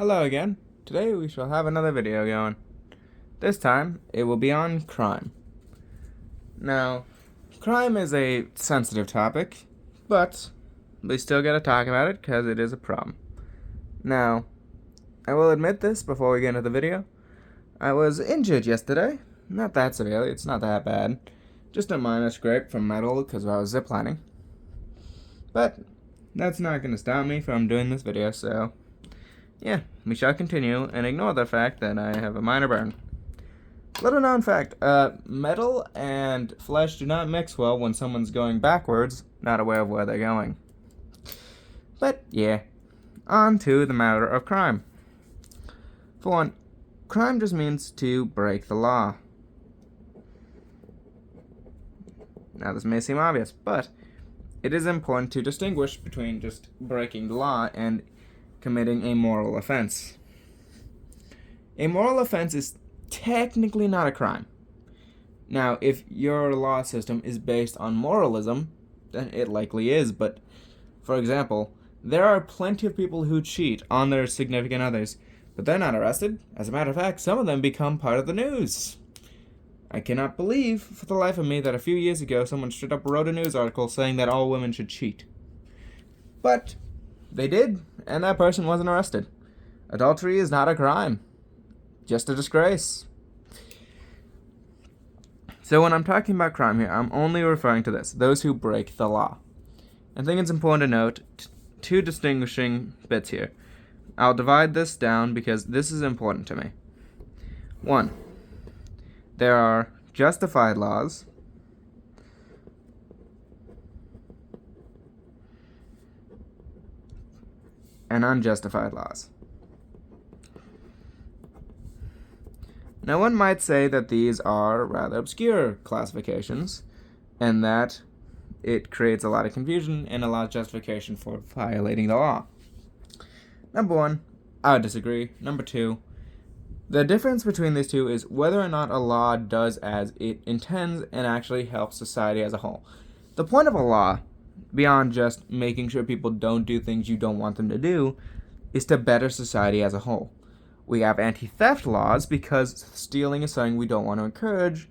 Hello again. Today we shall have another video going. This time, it will be on crime. Now, crime is a sensitive topic, but we still gotta talk about it because it is a problem. Now, I will admit this before we get into the video. I was injured yesterday. Not that severely, it's not that bad. Just a minor scrape from metal because I was ziplining. But that's not gonna stop me from doing this video, so yeah, we shall continue and ignore the fact that I have a minor burn. Little known fact, metal and flesh do not mix well when someone's going backwards, not aware of where they're going. But yeah, on to the matter of crime. For one, crime just means to break the law. Now this may seem obvious, but it is important to distinguish between just breaking the law and committing a moral offense. A moral offense is technically not a crime. Now, if your law system is based on moralism, then it likely is, but for example, there are plenty of people who cheat on their significant others, but they're not arrested. As a matter of fact, some of them become part of the news. I cannot believe for the life of me that a few years ago someone straight up wrote a news article saying that all women should cheat. But they did, and that person wasn't arrested. Adultery is not a crime, just a disgrace. So when I'm talking about crime here, I'm only referring to this, those who break the law. I think it's important to note two distinguishing bits here. I'll divide this down because this is important to me. 1. There are justified laws, and unjustified laws. Now, one might say that these are rather obscure classifications, and that it creates a lot of confusion and a lot of justification for violating the law. Number 1, I would disagree. Number 2, the difference between these two is whether or not a law does as it intends and actually helps society as a whole. The point of a law, beyond just making sure people don't do things you don't want them to do, is to better society as a whole. We have anti-theft laws because stealing is something we don't want to encourage,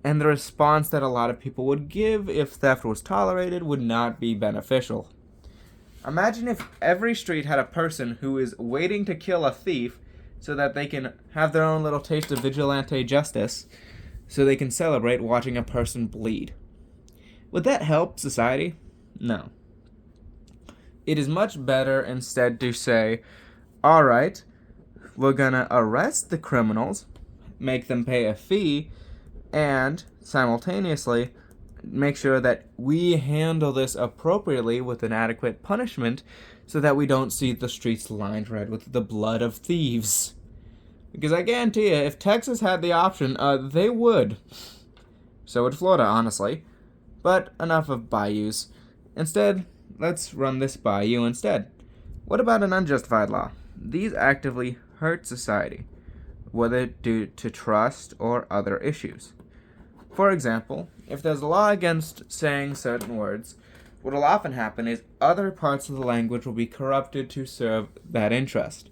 and the response that a lot of people would give if theft was tolerated would not be beneficial. Imagine if every street had a person who is waiting to kill a thief so that they can have their own little taste of vigilante justice, so they can celebrate watching a person bleed. Would that help society? No. It is much better instead to say, alright, we're gonna arrest the criminals, make them pay a fee, and simultaneously make sure that we handle this appropriately with an adequate punishment so that we don't see the streets lined red with the blood of thieves. Because I guarantee you, if Texas had the option, they would. So would Florida, honestly. But enough of bayous. Instead, let's run this by you instead. What about an unjustified law? These actively hurt society, whether due to trust or other issues. For example, if there's a law against saying certain words, what will often happen is other parts of the language will be corrupted to serve that interest.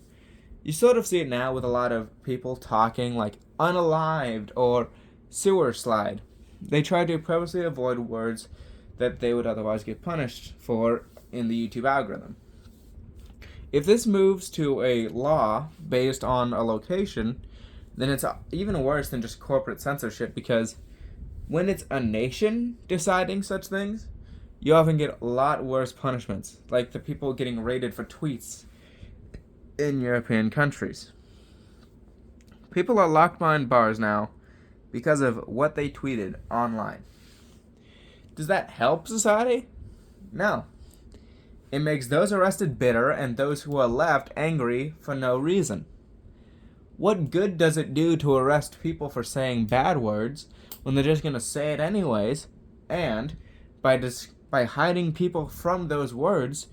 You sort of see it now with a lot of people talking like unalived or sewer slide. They try to purposely avoid words that they would otherwise get punished for in the YouTube algorithm. If this moves to a law based on a location, then it's even worse than just corporate censorship, because when it's a nation deciding such things, you often get a lot worse punishments, like the people getting raided for tweets in European countries. People are locked behind bars now because of what they tweeted online. Does that help society? No. It makes those arrested bitter and those who are left angry for no reason. What good does it do to arrest people for saying bad words when they're just going to say it anyways, and by hiding people from those words,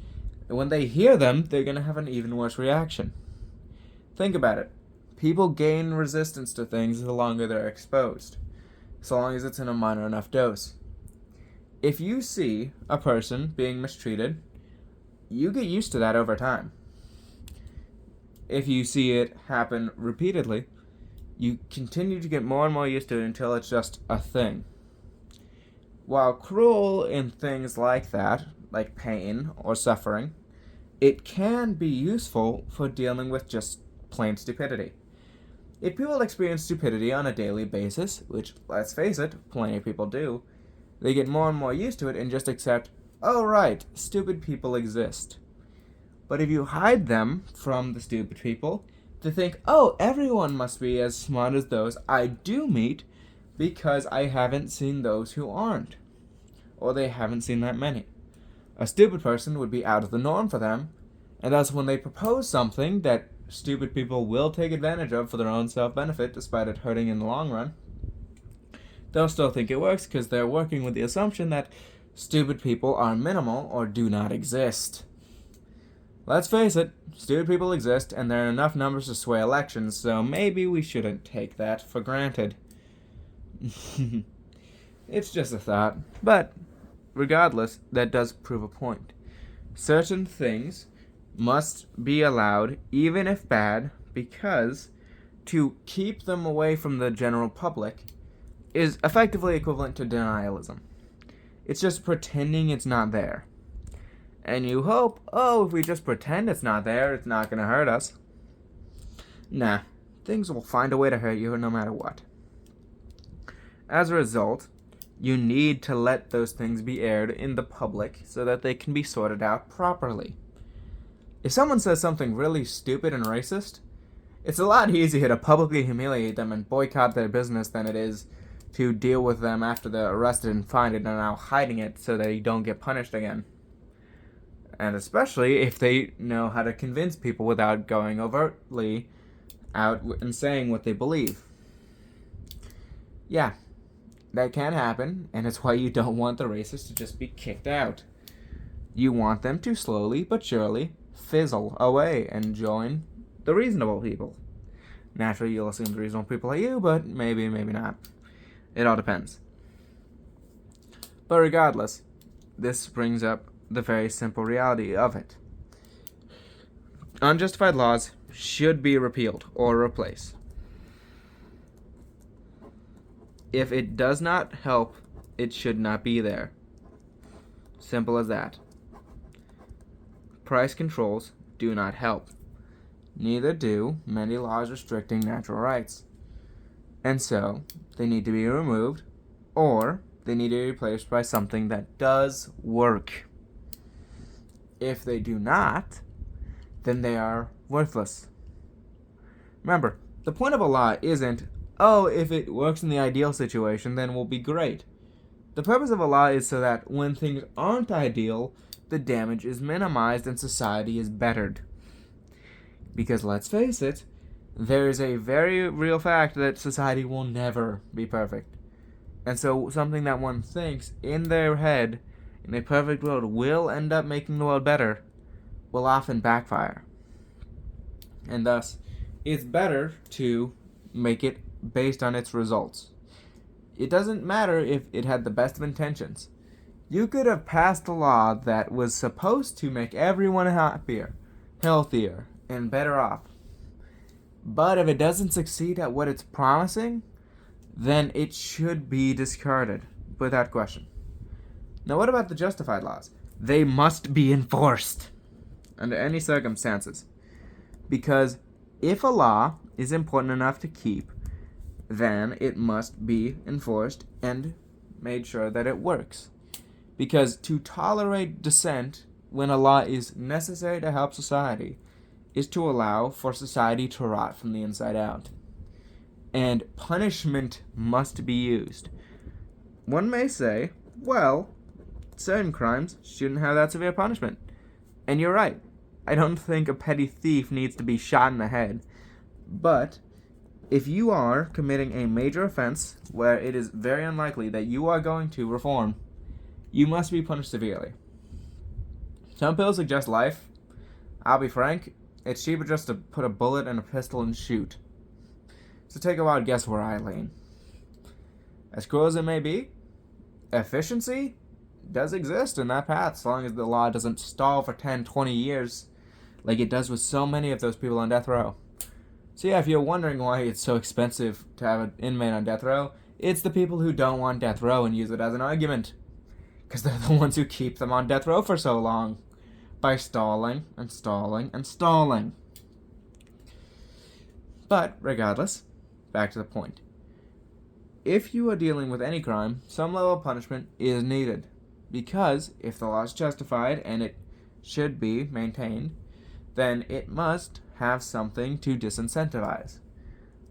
when they hear them, they're going to have an even worse reaction? Think about it. People gain resistance to things the longer they're exposed, so long as it's in a minor enough dose. If you see a person being mistreated, you get used to that over time. if you see it happen repeatedly, you continue to get more and more used to it until it's just a thing. While cruel in things like that, like pain or suffering, it can be useful for dealing with just plain stupidity. If people experience stupidity on a daily basis, which, let's face it, plenty of people do, they get more and more used to it and just accept, oh right, stupid people exist. But if you hide them from the stupid people, they think, oh, everyone must be as smart as those I do meet because I haven't seen those who aren't. Or they haven't seen that many. A stupid person would be out of the norm for them, and thus when they propose something that stupid people will take advantage of for their own self-benefit despite it hurting in the long run, they'll still think it works because they're working with the assumption that stupid people are minimal or do not exist. Let's face it, stupid people exist and there are enough numbers to sway elections, so maybe we shouldn't take that for granted. It's just a thought, but regardless, that does prove a point. Certain things must be allowed, even if bad, because to keep them away from the general public is effectively equivalent to denialism. It's just pretending it's not there. And you hope, oh, if we just pretend it's not there, it's not going to hurt us. Nah, things will find a way to hurt you no matter what. As a result, you need to let those things be aired in the public so that they can be sorted out properly. If someone says something really stupid and racist, it's a lot easier to publicly humiliate them and boycott their business than it is to deal with them after they're arrested and fined and are now hiding it so they don't get punished again. And especially if they know how to convince people without going overtly out and saying what they believe. Yeah, that can happen, and it's why you don't want the racists to just be kicked out. You want them to slowly but surely fizzle away and join the reasonable people. Naturally, you'll assume the reasonable people are you, but maybe not. It all depends. But regardless, this brings up the very simple reality of it. Unjustified laws should be repealed or replaced. If it does not help, it should not be there. Simple as that. Price controls do not help. Neither do many laws restricting natural rights. And so, they need to be removed, or they need to be replaced by something that does work. If they do not, then they are worthless. Remember, the point of a law isn't, oh, if it works in the ideal situation, then we'll be great. The purpose of a law is so that when things aren't ideal, the damage is minimized and society is bettered. Because let's face it, there is a very real fact that society will never be perfect. And so something that one thinks in their head, in a perfect world, will end up making the world better, will often backfire. And thus, it's better to make it based on its results. It doesn't matter if it had the best of intentions. You could have passed a law that was supposed to make everyone happier, healthier, and better off. But if it doesn't succeed at what it's promising, then it should be discarded, without question. Now what about the justified laws? They must be enforced under any circumstances. Because if a law is important enough to keep, then it must be enforced and made sure that it works. Because to tolerate dissent when a law is necessary to help society is to allow for society to rot from the inside out. And punishment must be used. One may say, well, certain crimes shouldn't have that severe punishment. And you're right. I don't think a petty thief needs to be shot in the head. But if you are committing a major offense where it is very unlikely that you are going to reform, you must be punished severely. Some people suggest life. I'll be frank, it's cheaper just to put a bullet in a pistol and shoot. So take a wild guess where I lean. As cruel as it may be, efficiency does exist in that path, as long as the law doesn't stall for 10, 20 years like it does with so many of those people on death row. So yeah, if you're wondering why it's so expensive to have an inmate on death row, it's the people who don't want death row and use it as an argument. Because they're the ones who keep them on death row for so long. By stalling and stalling and stalling. But, regardless, back to the point. If you are dealing with any crime, some level of punishment is needed. Because if the law is justified and it should be maintained, then it must have something to disincentivize.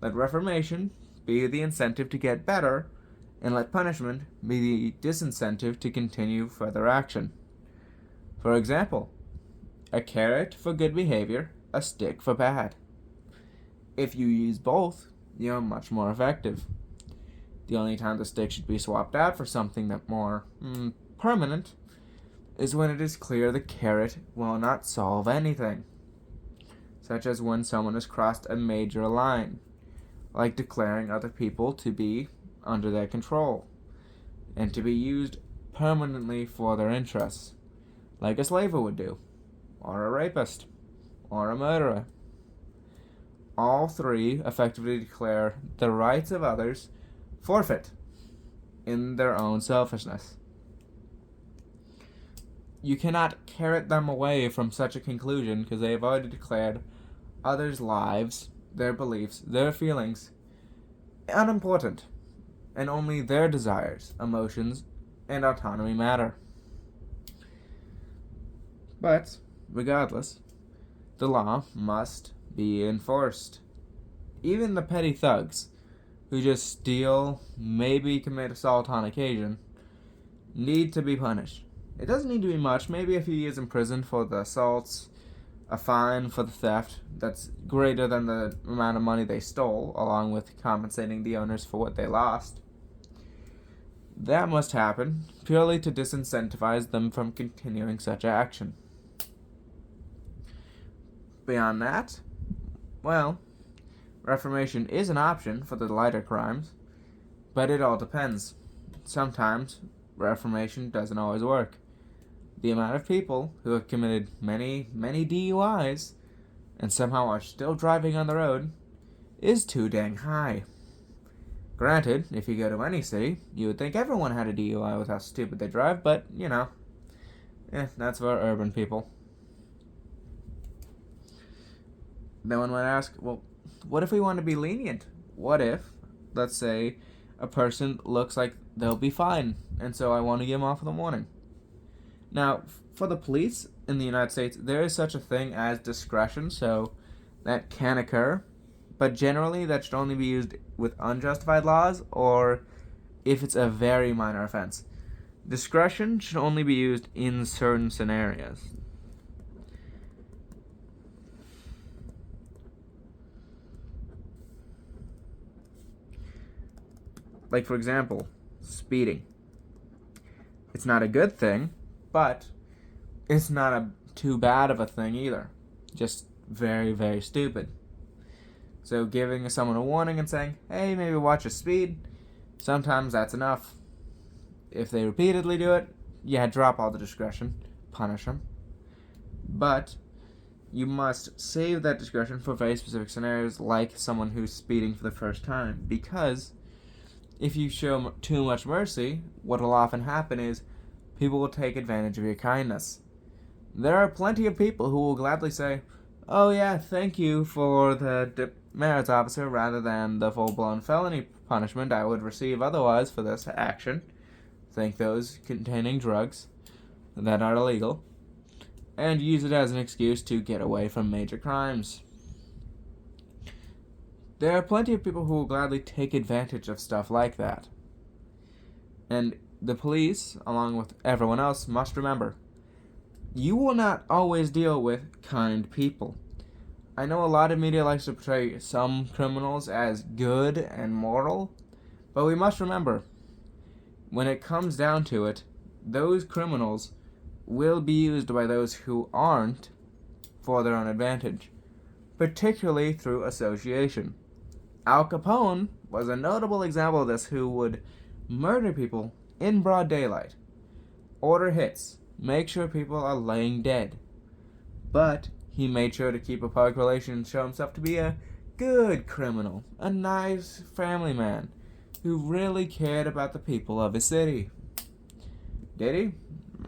Let reformation be the incentive to get better, and let punishment be the disincentive to continue further action. For example, a carrot for good behavior, a stick for bad. If you use both, you're much more effective. The only time the stick should be swapped out for something that more permanent is when it is clear the carrot will not solve anything, such as when someone has crossed a major line, like declaring other people to be under their control, and to be used permanently for their interests, like a slaver would do, or a rapist, or a murderer. All three effectively declare the rights of others forfeit in their own selfishness. You cannot carrot them away from such a conclusion because they have already declared others' lives, their beliefs, their feelings unimportant, and only their desires, emotions, and autonomy matter. But, regardless, the law must be enforced. Even the petty thugs, who just steal, maybe commit assault on occasion, need to be punished. It doesn't need to be much, maybe a few years in prison for the assaults, a fine for the theft that's greater than the amount of money they stole, along with compensating the owners for what they lost. That must happen, purely to disincentivize them from continuing such action. Beyond that, well, reformation is an option for the lighter crimes, but it all depends. Sometimes, reformation doesn't always work. The amount of people who have committed many, many DUIs and somehow are still driving on the road is too dang high. Granted, if you go to any city, you would think everyone had a DUI with how stupid they drive, but, that's for urban people. Then one might ask, well, what if we want to be lenient? What if, let's say, a person looks like they'll be fine, and so I want to give them off in the morning? Now, for the police in the United States, there is such a thing as discretion, so that can occur, but generally that should only be used with unjustified laws or if it's a very minor offense. Discretion should only be used in certain scenarios. Like, for example, speeding. It's not a good thing, but it's not too bad of a thing either. Just very, very stupid. So giving someone a warning and saying, hey, maybe watch your speed, sometimes that's enough. If they repeatedly do it, drop all the discretion, punish them. But you must save that discretion for very specific scenarios, like someone who's speeding for the first time, because if you show too much mercy, what will often happen is people will take advantage of your kindness. There are plenty of people who will gladly say, oh yeah, thank you for the demerits officer rather than the full-blown felony punishment I would receive otherwise for this action. Think those containing drugs that are illegal, and use it as an excuse to get away from major crimes. There are plenty of people who will gladly take advantage of stuff like that. And the police, along with everyone else, must remember, you will not always deal with kind people. I know a lot of media likes to portray some criminals as good and moral, but we must remember, when it comes down to it, those criminals will be used by those who aren't for their own advantage, particularly through association. Al Capone was a notable example of this, who would murder people in broad daylight, order hits, make sure people are laying dead. But He made sure to keep a public relations and show himself to be a good criminal, a nice family man who really cared about the people of his city. Did he?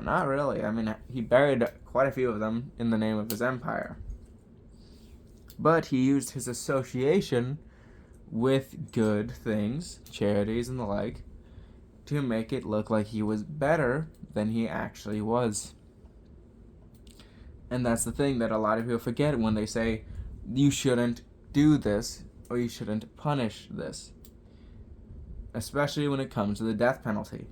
Not really. I mean, he buried quite a few of them in the name of his empire. But he used his association with good things, charities and the like, to make it look like he was better than he actually was. And that's the thing that a lot of people forget when they say, you shouldn't do this, or you shouldn't punish this. Especially when it comes to the death penalty.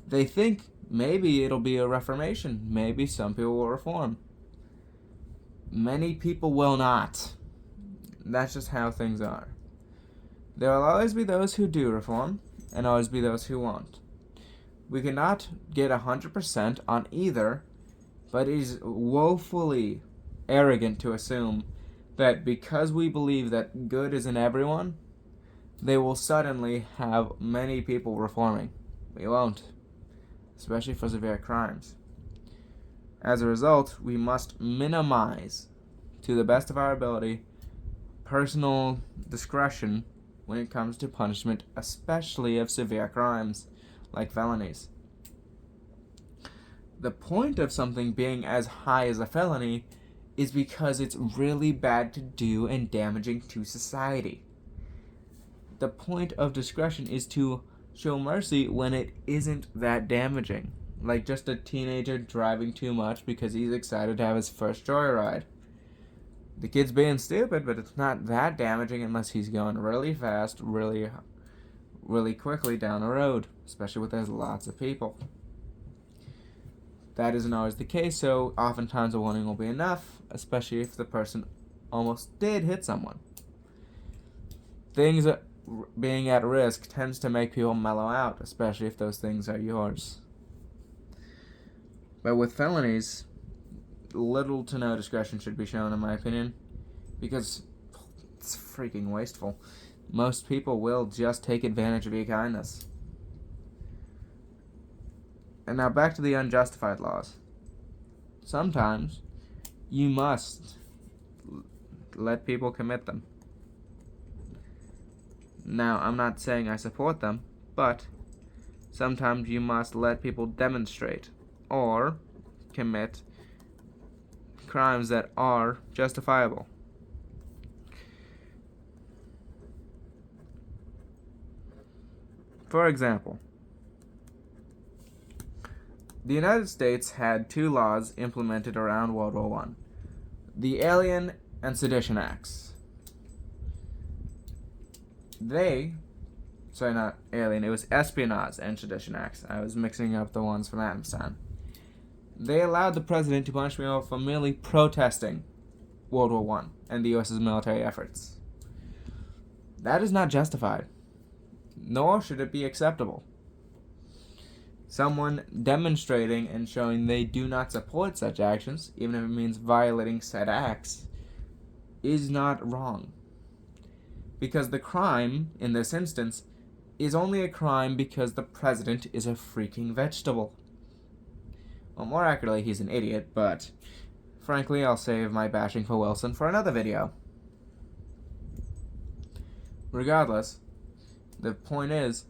They think maybe it'll be a reformation. Maybe some people will reform. Many people will not. That's just how things are. There will always be those who do reform, and always be those who won't. We cannot get 100% on either, but it is woefully arrogant to assume that because we believe that good is in everyone, they will suddenly have many people reforming. We won't, especially for severe crimes. As a result, we must minimize, to the best of our ability, personal discretion when it comes to punishment, especially of severe crimes, like felonies. The point of something being as high as a felony is because it's really bad to do and damaging to society. The point of discretion is to show mercy when it isn't that damaging. Like just a teenager driving too much because he's excited to have his first joyride. The kid's being stupid, but it's not that damaging unless he's going really fast, really quickly down the road, especially when there's lots of people. That isn't always the case, so oftentimes a warning will be enough, especially if the person almost did hit someone. Things being at risk tends to make people mellow out, especially if those things are yours. But with felonies, little to no discretion should be shown, in my opinion, because it's freaking wasteful. Most people will just take advantage of your kindness. And now back to the unjustified laws. Sometimes you must let people commit them. Now, I'm not saying I support them, but sometimes you must let people demonstrate or commit crimes that are justifiable. For example, the United States had two laws implemented around World War I. The Alien and Sedition Acts. Not Alien, it was Espionage and Sedition Acts. I was mixing up the ones from Afghanistan. They allowed the president to punish people for merely protesting World War I and the U.S.'s military efforts. That is not justified, nor should it be acceptable. Someone demonstrating and showing they do not support such actions, even if it means violating said acts, is not wrong. Because the crime, in this instance, is only a crime because the president is a freaking vegetable. Well, more accurately, he's an idiot, but frankly, I'll save my bashing for Wilson for another video. Regardless, the point is,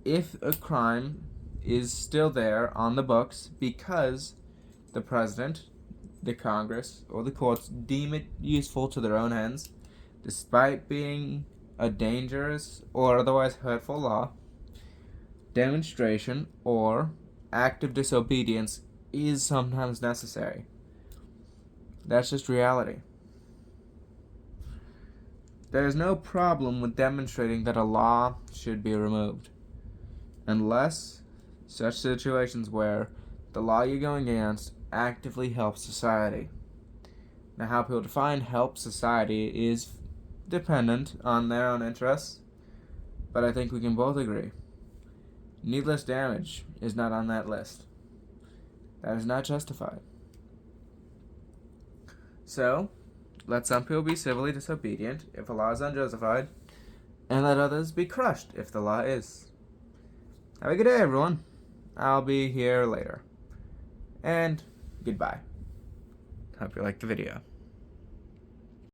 if a crime is still there on the books because the president, the Congress, or the courts deem it useful to their own ends, despite being a dangerous or otherwise hurtful law, demonstration or active disobedience is sometimes necessary. That's just reality. There is no problem with demonstrating that a law should be removed, unless such situations where the law you're going against actively helps society. Now, how people define help society is dependent on their own interests, but I think we can both agree needless damage is not on that list. That is not justified. So, let some people be civilly disobedient if a law is unjustified, and let others be crushed if the law is. Have a good day, everyone. I'll be here later. And goodbye. Hope you liked the video.